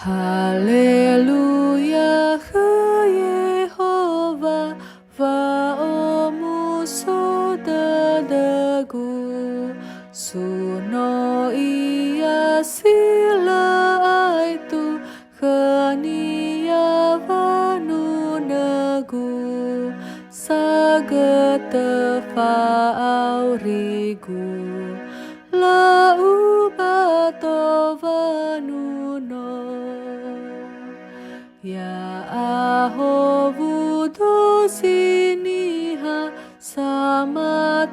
Haleluya ke Yehova, vaomu so dadegu, suno ia sila aitu khania vanu negu, sagete faurigu, lau bato vanuno. Ya ahovu dosiniha samatiha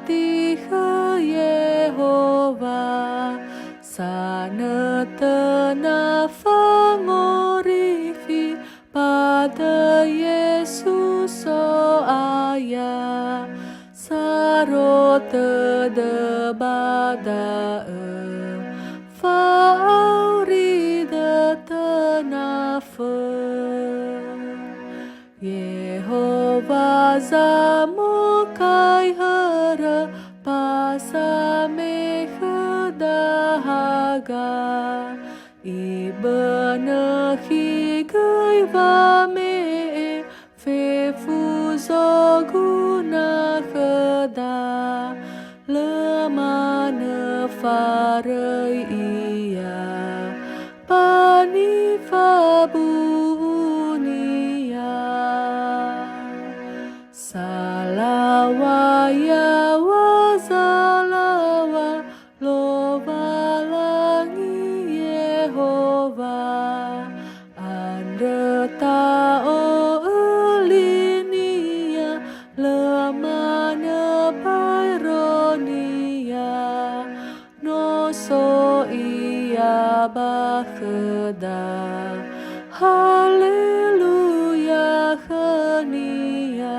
Yehova, sanetena fangorifi pada Yesus so aya, sarote debadae fauride tenafe. Yehova zamokai hara pasame dahaga, ibenehi gai vame fefuzo guna keda, lemane farei ia pani fabunia. Salawaya wazalawa lovalangi Yehova, ande tao elinia lemane paironia, noso ia bakheda. Haleluya khania.